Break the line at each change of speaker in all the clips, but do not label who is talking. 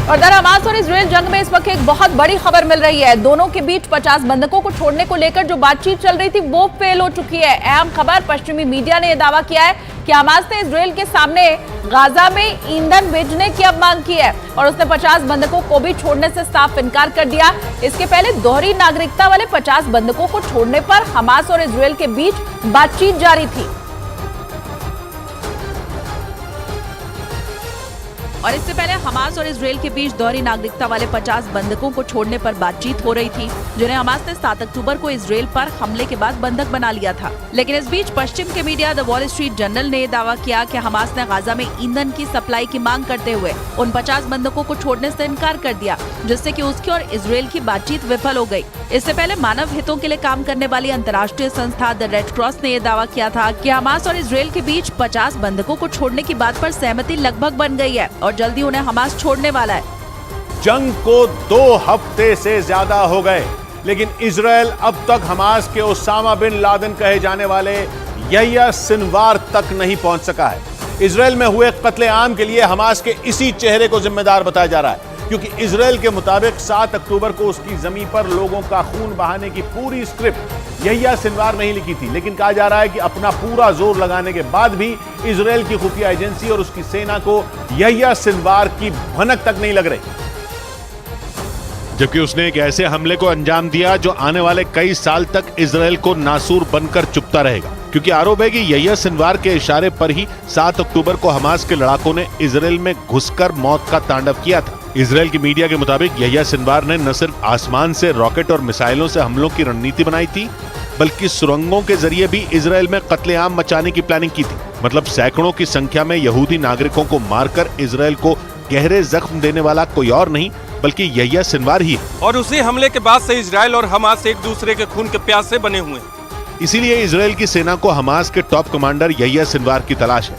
और दर हमास और इजरायल जंग में इस वक्त एक बहुत बड़ी खबर मिल रही है। दोनों के बीच 50 बंधकों को छोड़ने को लेकर जो बातचीत चल रही थी वो फेल हो चुकी है। अहम खबर, पश्चिमी मीडिया ने यह दावा किया है कि हमास ने इजरायल के सामने गाजा में ईंधन भेजने की अब मांग की है और उसने 50 बंधकों को भी छोड़ने से साफ इनकार कर दिया। इसके पहले दोहरी नागरिकता वाले 50 बंधकों को छोड़ने पर हमास और इजरायल के बीच बातचीत जारी थी और इससे पहले हमास और इजरायल के बीच दोहरी नागरिकता वाले 50 बंधकों को छोड़ने पर बातचीत हो रही थी, जिन्हें हमास ने 7 अक्टूबर को इजरायल पर हमले के बाद बंधक बना लिया था। लेकिन इस बीच पश्चिम के media the wall street journal ने दावा किया कि हमास ने गाजा में ईंधन की सप्लाई की मांग करते हुए उन 50 बंधकों को छोड़ने से इनकार कर दिया, जिससे कि उसकी और इजरायल की बातचीत विफल हो गई। इससे पहले मानव हितों के लिए काम करने वाली अंतर्राष्ट्रीय संस्था द रेड क्रॉस ने यह दावा किया था कि हमास और इजरायल के बीच 50 बंधकों को छोड़ने की बात पर सहमति लगभग बन गई है और जल्दी उन्हें हमास छोड़ने वाला है।
जंग को 2 हफ्ते से ज्यादा हो गए, लेकिन इजरायल अब तक हमास के उसामा बिन लादेन कहे जाने वाले यहिया सिनवार तक नहीं पहुंच सका है। इजरायल में हुए कत्लेआम के लिए हमास के इसी चेहरे को जिम्मेदार बताया जा रहा है, क्योंकि इजरायल के मुताबिक 7 अक्टूबर को उसकी जमीन पर लोगों का खून बहाने की पूरी स्क्रिप्ट यहिया सिनवार नहीं लिखी थी। लेकिन कहा जा रहा है कि अपना पूरा जोर लगाने के बाद भी इजरायल की खुफिया एजेंसी और उसकी सेना को यहिया सिनवार की भनक तक नहीं लग रही, जबकि उसने एक ऐसे हमले को अंजाम दिया जो आने वाले कई साल तक इजरायल को नासूर बनकर चुपता रहेगा। क्योंकि आरोप है कि यहिया सिनवार के इशारे पर ही 7 अक्टूबर को हमास के लड़ाकों ने इजरायल में घुसकर मौत का तांडव किया था। इजरायल की मीडिया के मुताबिक यहिया सिनवार ने न सिर्फ आसमान से रॉकेट और मिसाइलों से हमलों की रणनीति बनाई थी, बल्कि सुरंगों के जरिए भी इजरायल में कत्लेआम मचाने की प्लानिंग की थी। मतलब सैकड़ों की संख्या में यहूदी नागरिकों को मारकर इजरायल को गहरे जख्म देने वाला कोई और नहीं बल्कि यहिया सिनवार ही है।
और उसी हमले के बाद से इजरायल और हमास एक दूसरे के खून के प्यासे बने हुए हैं।
इसीलिए इजरायल की सेना को हमास के टॉप कमांडर यहिया सिनवार की तलाश है,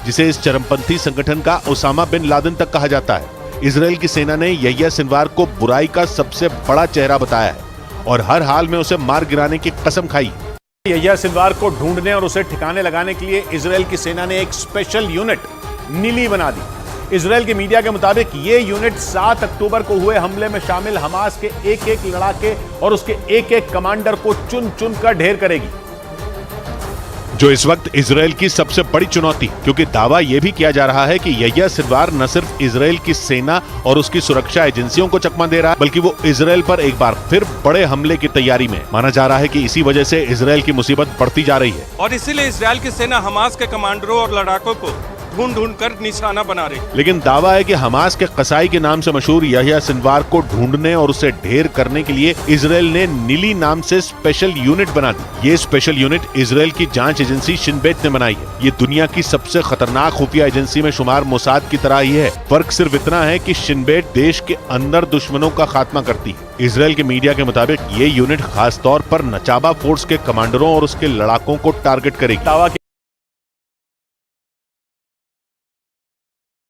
जिसे इस चरमपंथी संगठन का उसामा बिन लादेन तक कहा जाता है। इजरायल की सेना ने यहिया सिनवार को बुराई का सबसे बड़ा चेहरा बताया है और हर हाल में उसे मार गिराने की कसम खाई। यहिया सिनवार को ढूंढने और उसे ठिकाने लगाने के लिए इजरायल की सेना ने एक स्पेशल यूनिट नीली बना दी। इजरायल के मीडिया के मुताबिक ये यूनिट 7 अक्टूबर को हुए हमले में शामिल हमास के एक-एक लड़ाके और उसके एक-एक कमांडर को चुन चुन कर ढेर करेगी, जो इस वक्त इजरायल की सबसे बड़ी चुनौती, क्योंकि दावा यह भी किया जा रहा है कि यहिया सिनवार न सिर्फ इजरायल की सेना और उसकी सुरक्षा एजेंसियों को चकमा दे रहा है, बल्कि वो इजरायल पर एक बार फिर बड़े हमले की तैयारी में। माना जा रहा है कि इसी वजह से इजरायल की मुसीबत बढ़ती जा रही है
और इसीलिए इजरायल की सेना हमास के कमांडरों और लड़ाकों को ढूंढ कर निशाना बना रही।
लेकिन दावा है कि हमास के कसाई के नाम से मशहूर यहिया सिनवार को ढूंढने और उसे ढेर करने के लिए इजरायल ने नीली नाम से स्पेशल यूनिट बना दी। ये स्पेशल यूनिट इजरायल की जांच एजेंसी शिन बेत ने बनाई है। ये दुनिया की सबसे खतरनाक खुफिया एजेंसी में शुमार मोसाद की तरह ही है। फर्क सिर्फ इतना है कि शिन बेत देश के अंदर दुश्मनों का खात्मा करती है। इजरायल के मीडिया के मुताबिक ये यूनिट खास तौर पर नचाबा फोर्स के कमांडरों और उसके लड़ाकों को टारगेट करेगी। दावा